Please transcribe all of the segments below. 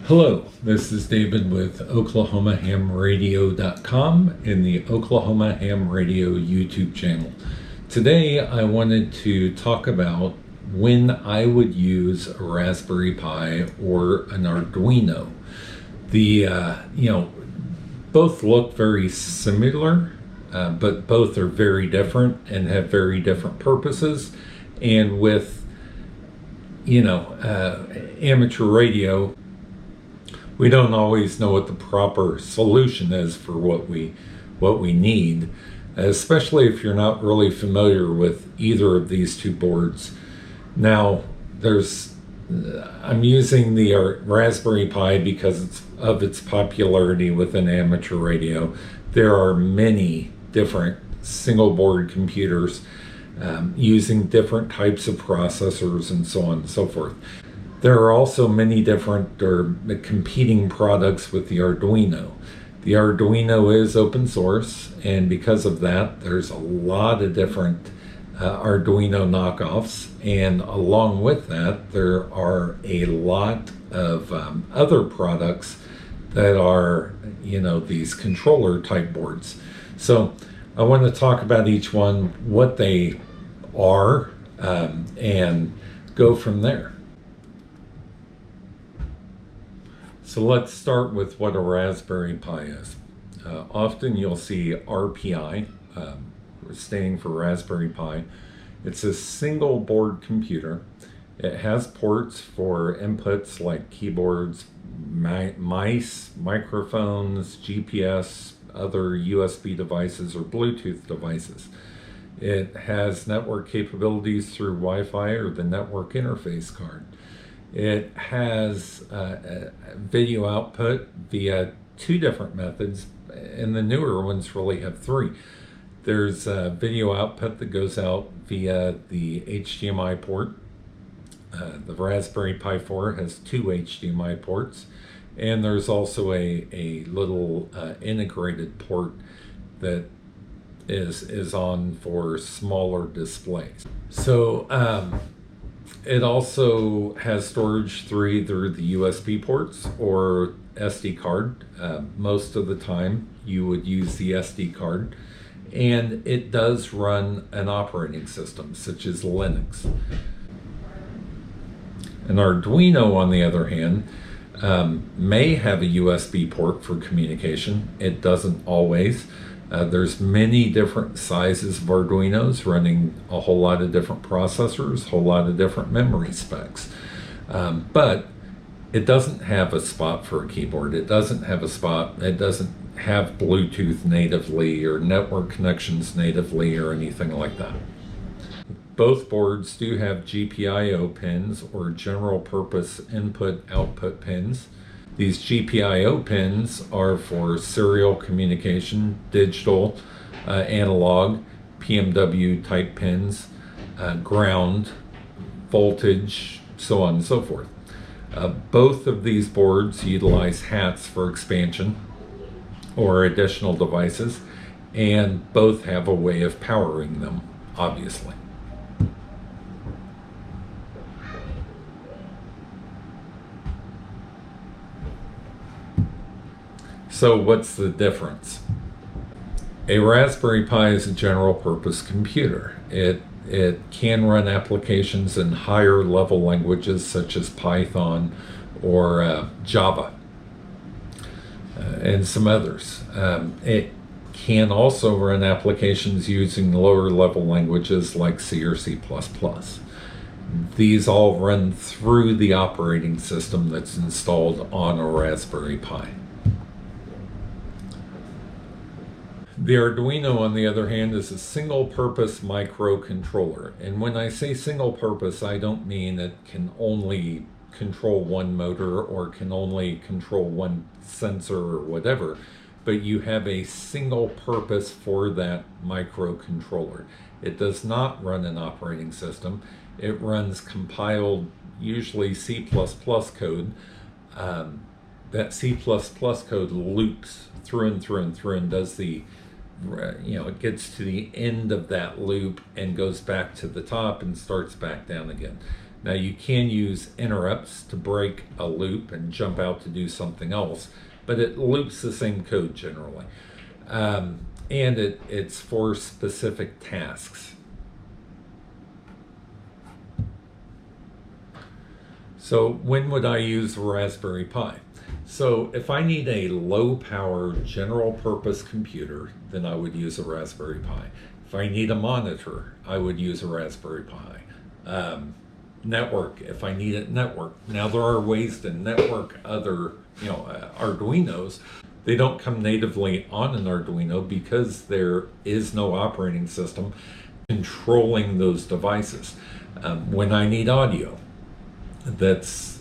Hello, this is David with OklahomaHamRadio.com and the Oklahoma Ham Radio YouTube channel. Today I wanted to talk about when I would use a Raspberry Pi or an Arduino. Both look very similar, but both are very different and have very different purposes. And with, amateur radio, we don't always know what the proper solution is for what we need, especially if you're not really familiar with either of these two boards. Now, I'm using the Raspberry Pi because of its popularity within amateur radio. There are many different single board computers using different types of processors and so on and so forth. There are also many different competing products with the Arduino. The Arduino is open source, and because of that, there's a lot of different Arduino knockoffs, and along with that, there are a lot of other products that are, these controller type boards. So I want to talk about each one, what they are, and go from there. So let's start with what a Raspberry Pi is. Often you'll see RPI, standing for Raspberry Pi. It's a single board computer. It has ports for inputs like keyboards, mice, microphones, GPS, other USB devices or Bluetooth devices. It has network capabilities through Wi-Fi or the network interface card. It has a video output via two different methods, and the newer ones really have three. There's a video output that goes out via the HDMI port. The Raspberry Pi 4 has two HDMI ports, and there's also a little integrated port that is on for smaller displays. So it also has storage through either the USB ports or SD card. Most of the time you would use the SD card, and it does run an operating system such as Linux. An Arduino, on the other hand, may have a USB port for communication. It doesn't always. There's many different sizes of Arduinos running a whole lot of different processors, a whole lot of different memory specs. But it doesn't have a spot for a keyboard. It doesn't have Bluetooth natively or network connections natively or anything like that. Both boards do have GPIO pins, or general purpose input-output pins. These GPIO pins are for serial communication, digital, analog, PMW type pins, ground, voltage, so on and so forth. Both of these boards utilize hats for expansion or additional devices, and both have a way of powering them, obviously. So what's the difference? A Raspberry Pi is a general purpose computer. It can run applications in higher level languages such as Python or Java and some others. It can also run applications using lower level languages like C or C++. These all run through the operating system that's installed on a Raspberry Pi. The Arduino, on the other hand, is a single-purpose microcontroller. And when I say single-purpose, I don't mean it can only control one motor or can only control one sensor or whatever, but you have a single purpose for that microcontroller. It does not run an operating system. It runs compiled, usually C++ code. That C++ code loops through and through and through and does the it gets to the end of that loop and goes back to the top and starts back down again. Now you can use interrupts to break a loop and jump out to do something else, but it loops the same code generally. And it's for specific tasks. So when would I use a Raspberry Pi? So if I need a low power general purpose computer, then I would use a Raspberry Pi. If I need a monitor, I would use a Raspberry Pi. Network, if I need it network. Now there are ways to network other, Arduinos. They don't come natively on an Arduino because there is no operating system controlling those devices. When I need audio, that's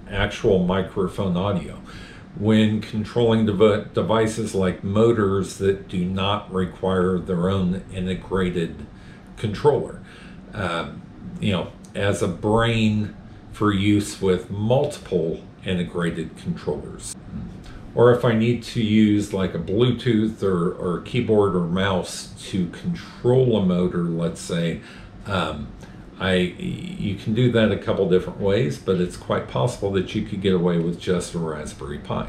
actual microphone audio. When controlling devices like motors that do not require their own integrated controller, as a brain for use with multiple integrated controllers. Or if I need to use like a Bluetooth or keyboard or mouse to control a motor, let's say, you can do that a couple different ways, but it's quite possible that you could get away with just a Raspberry Pi.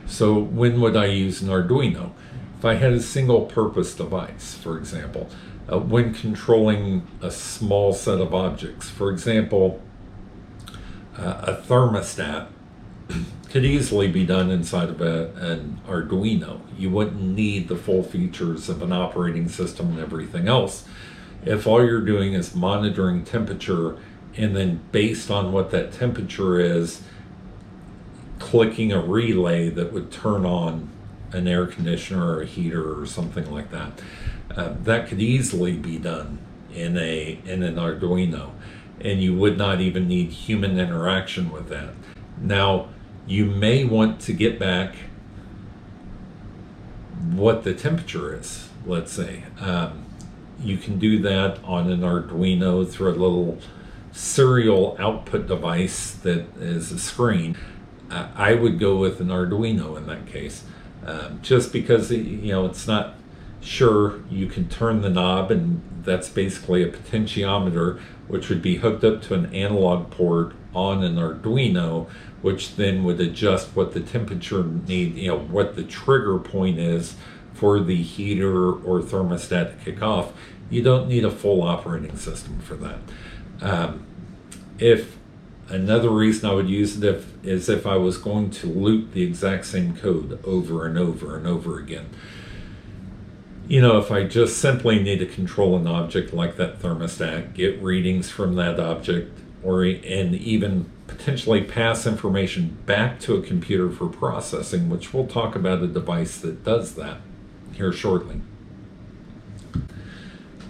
So when would I use an Arduino? If I had a single purpose device, for example, when controlling a small set of objects, for example, a thermostat could easily be done inside of an Arduino. You wouldn't need the full features of an operating system and everything else. If all you're doing is monitoring temperature, and then based on what that temperature is, clicking a relay that would turn on an air conditioner or a heater or something like that, that could easily be done in an Arduino, and you would not even need human interaction with that. Now, you may want to get back what the temperature is, let's say. You can do that on an Arduino through a little serial output device that is a screen. I would go with an Arduino in that case, just because it's not sure. You can turn the knob, and that's basically a potentiometer, which would be hooked up to an analog port on an Arduino, which then would adjust what the temperature what the trigger point is for the heater or thermostat to kick off. You don't need a full operating system for that. If another reason I would use it is if I was going to loop the exact same code over and over and over again. If I just simply need to control an object like that thermostat, get readings from that object, and even potentially pass information back to a computer for processing, which we'll talk about a device that does that here shortly.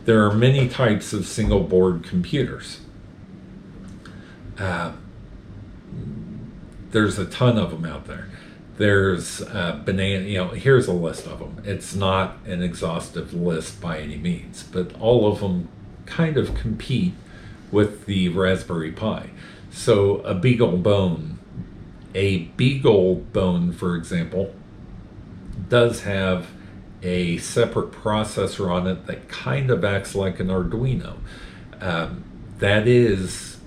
There are many types of single board computers. There's a ton of them out there. There's here's a list of them. It's not an exhaustive list by any means, but all of them kind of compete with the Raspberry Pi. So a Beagle Bone, for example, does have a separate processor on it that kind of acts like an Arduino. That is,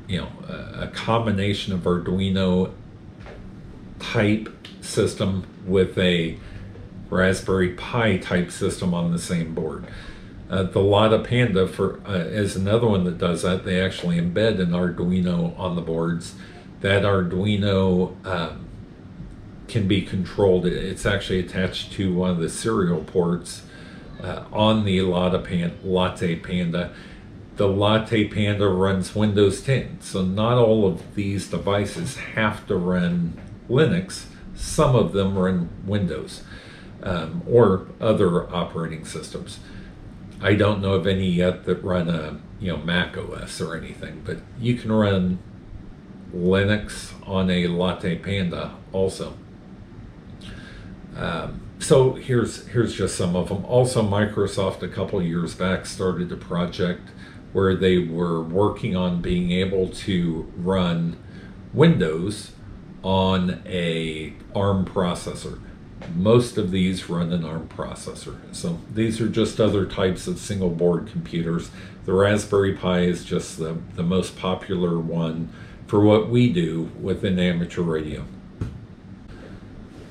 a combination of Arduino type system with a Raspberry Pi type system on the same board. The Lotta Panda is another one that does that. They actually embed an Arduino on the boards. That Arduino can be controlled. It's actually attached to one of the serial ports on the Latte Panda. The Latte Panda runs Windows 10, so not all of these devices have to run Linux. Some of them run Windows or other operating systems. I don't know of any yet that run a Mac OS or anything, but you can run Linux on a Latte Panda also. So here's just some of them. Also, Microsoft a couple years back started a project where they were working on being able to run Windows on a ARM processor. Most of these run an ARM processor. So these are just other types of single board computers. The Raspberry Pi is just the most popular one for what we do within amateur radio.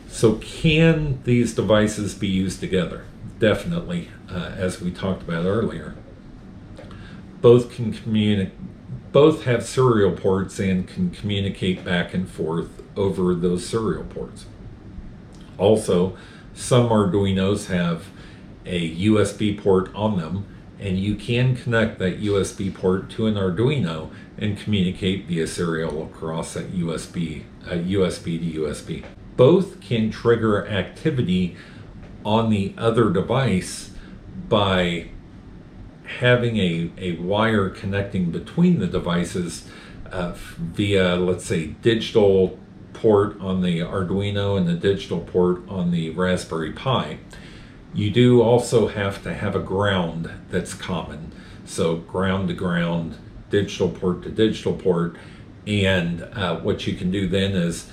So can these devices be used together? Definitely, as we talked about earlier. Both can communicate. Both have serial ports and can communicate back and forth over those serial ports. Also, some Arduinos have a USB port on them, and you can connect that USB port to an Arduino and communicate via serial across that USB to USB. Both can trigger activity on the other device by having a wire connecting between the devices via, let's say, digital port on the Arduino and the digital port on the Raspberry Pi. You do also have to have a ground that's common. So ground to ground, digital port to digital port, and what you can do then is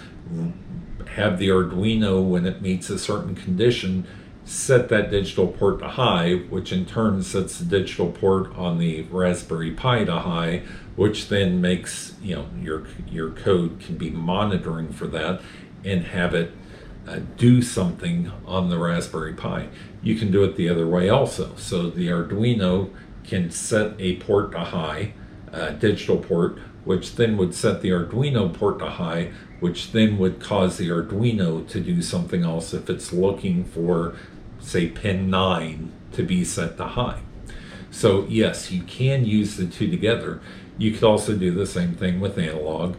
have the Arduino, when it meets a certain condition, set that digital port to high, which in turn sets the digital port on the Raspberry Pi to high, which then makes, your code can be monitoring for that and have it do something on the Raspberry Pi. You can do it the other way also. So the Arduino can set a port to high, digital port, which then would set the Arduino port to high, which then would cause the Arduino to do something else if it's looking for, say, pin 9 to be set to high. So yes, you can use the two together. You could also do the same thing with analog.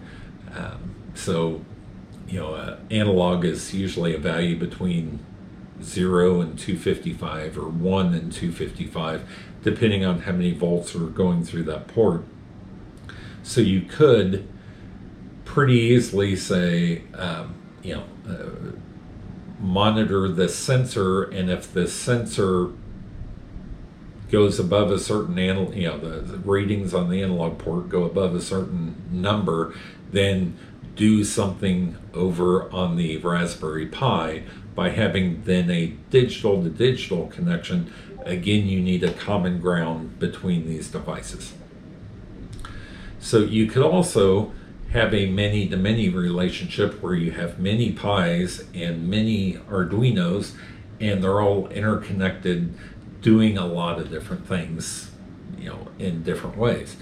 Analog is usually a value between 0 and 255 or 1 and 255, depending on how many volts are going through that port. So you could pretty easily say, monitor the sensor, and if the sensor goes above a certain the readings on the analog port go above a certain number, then do something over on the Raspberry Pi by having then a digital to digital connection. Again, you need a common ground between these devices. So you could also have a many-to-many relationship where you have many Pis and many Arduinos, and they're all interconnected, doing a lot of different things, in different ways.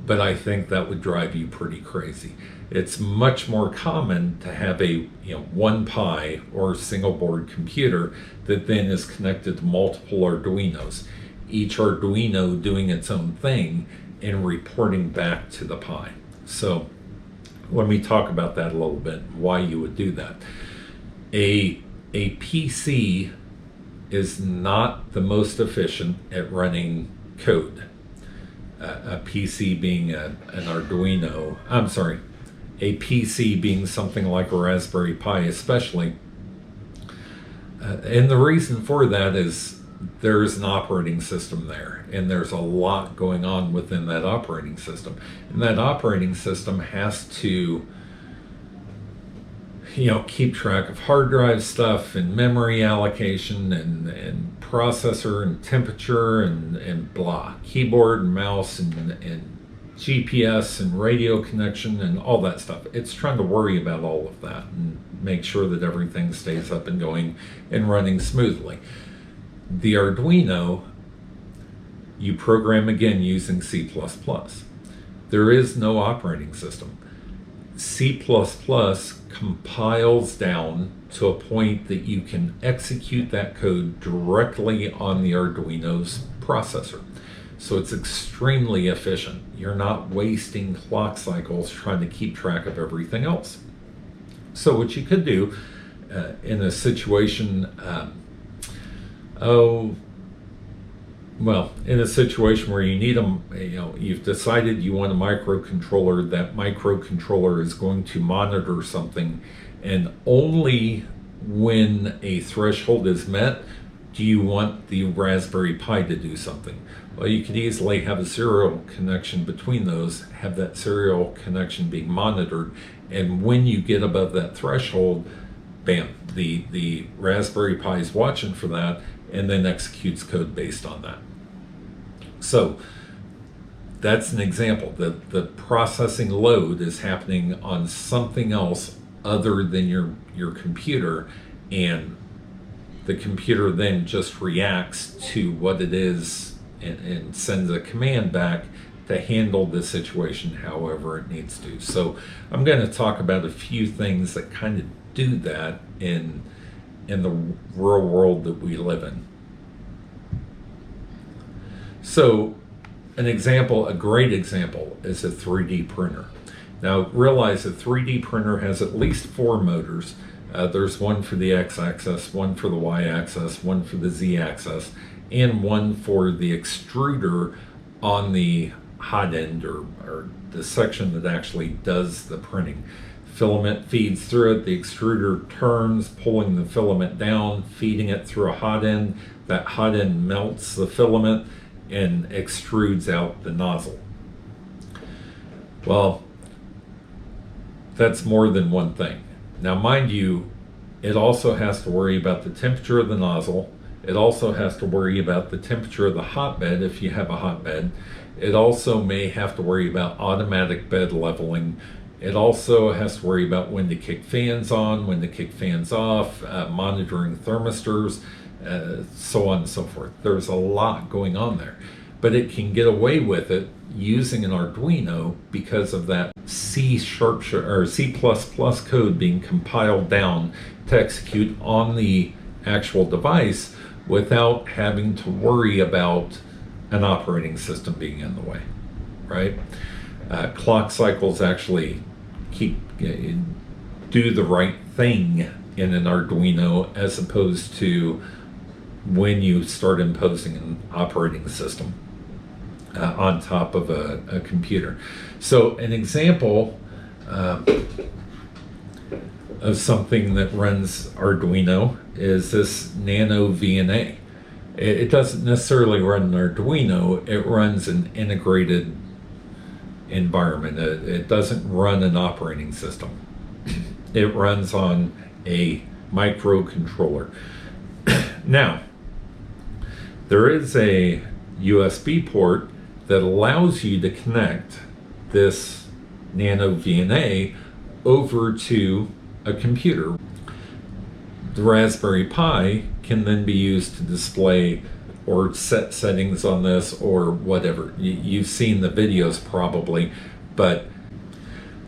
But I think that would drive you pretty crazy. It's much more common to have a one Pi or single board computer that then is connected to multiple Arduinos, each Arduino doing its own thing and reporting back to the Pi. So let me talk about that a little bit, why you would do that. A PC is not the most efficient at running code. A PC being an Arduino, a PC being something like a Raspberry Pi especially. And the reason for that is there's an operating system there, and there's a lot going on within that operating system. And that operating system has to keep track of hard drive stuff and memory allocation and processor and temperature and blah, keyboard and mouse and GPS and radio connection and all that stuff. It's trying to worry about all of that and make sure that everything stays up and going and running smoothly. The Arduino, you program again using C++. There is no operating system. C++ compiles down to a point that you can execute that code directly on the Arduino's processor. So it's extremely efficient. You're not wasting clock cycles trying to keep track of everything else. So what you could do in a situation, in a situation where you need you've decided you want a microcontroller, that microcontroller is going to monitor something, and only when a threshold is met do you want the Raspberry Pi to do something. Well, you could easily have a serial connection between those, have that serial connection being monitored, and when you get above that threshold, bam, the Raspberry Pi is watching for that and then executes code based on that. So that's an example. The processing load is happening on something else other than your computer, and the computer then just reacts to what it is and sends a command back to handle the situation however it needs to. So I'm going to talk about a few things that kind of do that in the real world that we live in. So an example, a great example, is a 3D printer. Now realize a 3D printer has at least 4 motors. There's one for the x-axis, one for the y-axis, one for the z-axis, and one for the extruder on the hot end, or the section that actually does the printing. Filament feeds through it, the extruder turns, pulling the filament down, feeding it through a hot end. That hot end melts the filament and extrudes out the nozzle. Well, that's more than one thing. Now, mind you, it also has to worry about the temperature of the nozzle. It also has to worry about the temperature of the hotbed if you have a hotbed. It also may have to worry about automatic bed leveling. It also has to worry about when to kick fans on, when to kick fans off, monitoring thermistors, so on and so forth. There's a lot going on there, but it can get away with it using an Arduino because of that C# or C++ code being compiled down to execute on the actual device without having to worry about an operating system being in the way, right? Clock cycles actually do the right thing in an Arduino, as opposed to when you start imposing an operating system on top of a computer. So an example of something that runs Arduino is this Nano VNA. It doesn't necessarily run an Arduino, it runs an integrated environment. It doesn't run an operating system. It runs on a microcontroller. Now, there is a USB port that allows you to connect this Nano VNA over to a computer. The Raspberry Pi can then be used to display or set settings on this or whatever. You've seen the videos probably, but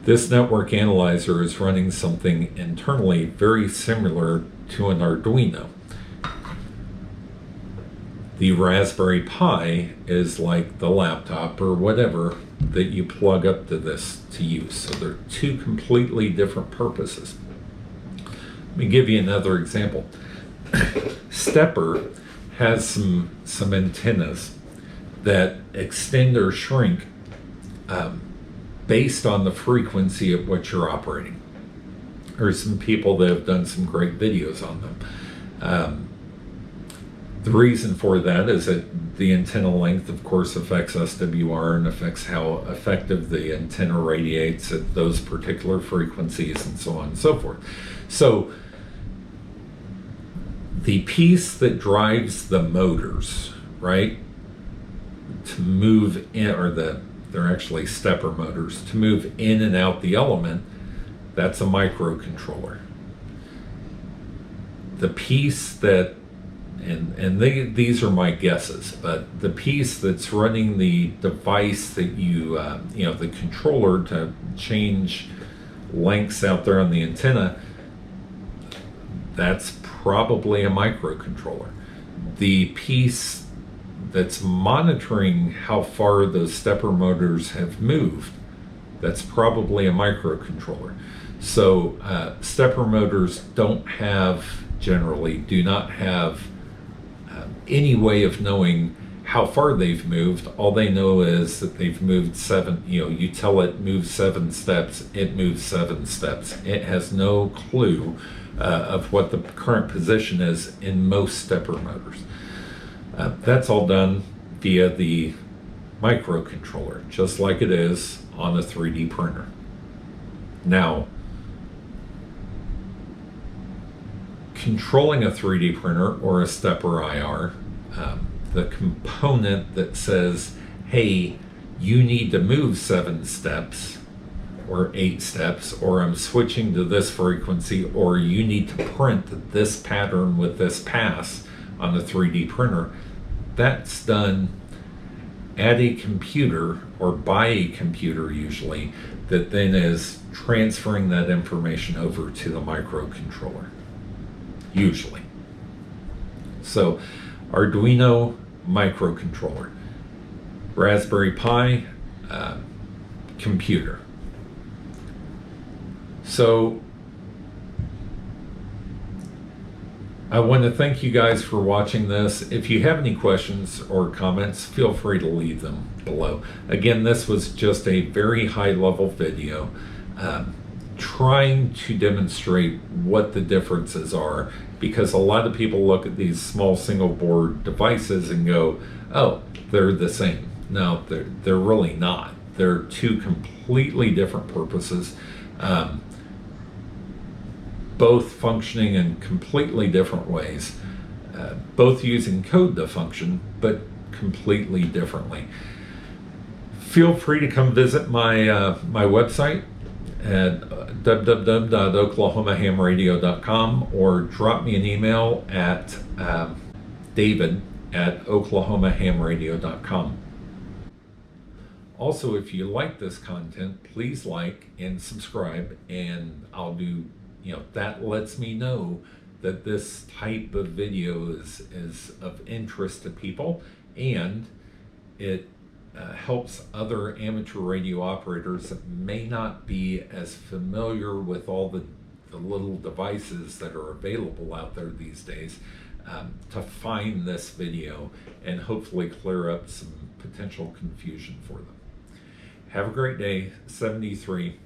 this network analyzer is running something internally very similar to an Arduino. The Raspberry Pi is like the laptop or whatever that you plug up to this to use. So they're two completely different purposes. Let me give you another example. Stepper has some antennas that extend or shrink based on the frequency at which you're operating. There's some people that have done some great videos on them. The reason for that is that the antenna length, of course, affects SWR and affects how effective the antenna radiates at those particular frequencies and so on and so forth. So the piece that drives the motors, right, to move in, or they're actually stepper motors, to move in and out the element, that's a microcontroller. The piece that, and these are my guesses, but the piece that's running the device that the controller to change lengths out there on the antenna, that's probably a microcontroller. The piece that's monitoring how far those stepper motors have moved, that's probably a microcontroller. So stepper motors generally do not have any way of knowing how far they've moved. All they know is that they've moved 7, you tell it move 7 steps, it moves 7 steps. It has no clue of what the current position is in most stepper motors. That's all done via the microcontroller, just like it is on a 3D printer. Now, controlling a 3D printer or a stepper IR, the component that says, hey, you need to move 7 steps or 8 steps, or I'm switching to this frequency, or you need to print this pattern with this pass on the 3D printer, that's done at a computer or by a computer usually, that then is transferring that information over to the microcontroller, usually. So Arduino microcontroller, Raspberry Pi computer. So I want to thank you guys for watching this. If you have any questions or comments, feel free to leave them below. Again, this was just a very high-level video trying to demonstrate what the differences are, because a lot of people look at these small single-board devices and go, oh, they're the same. No, they're really not. They're two completely different purposes. Both functioning in completely different ways, both using code to function, but completely differently. Feel free to come visit my my website at www.oklahomahamradio.com, or drop me an email at david@oklahomahamradio.com. Also, if you like this content, please like and subscribe, and I'll do, that lets me know that this type of video is of interest to people, and it helps other amateur radio operators that may not be as familiar with all the little devices that are available out there these days, to find this video and hopefully clear up some potential confusion for them. Have a great day. 73.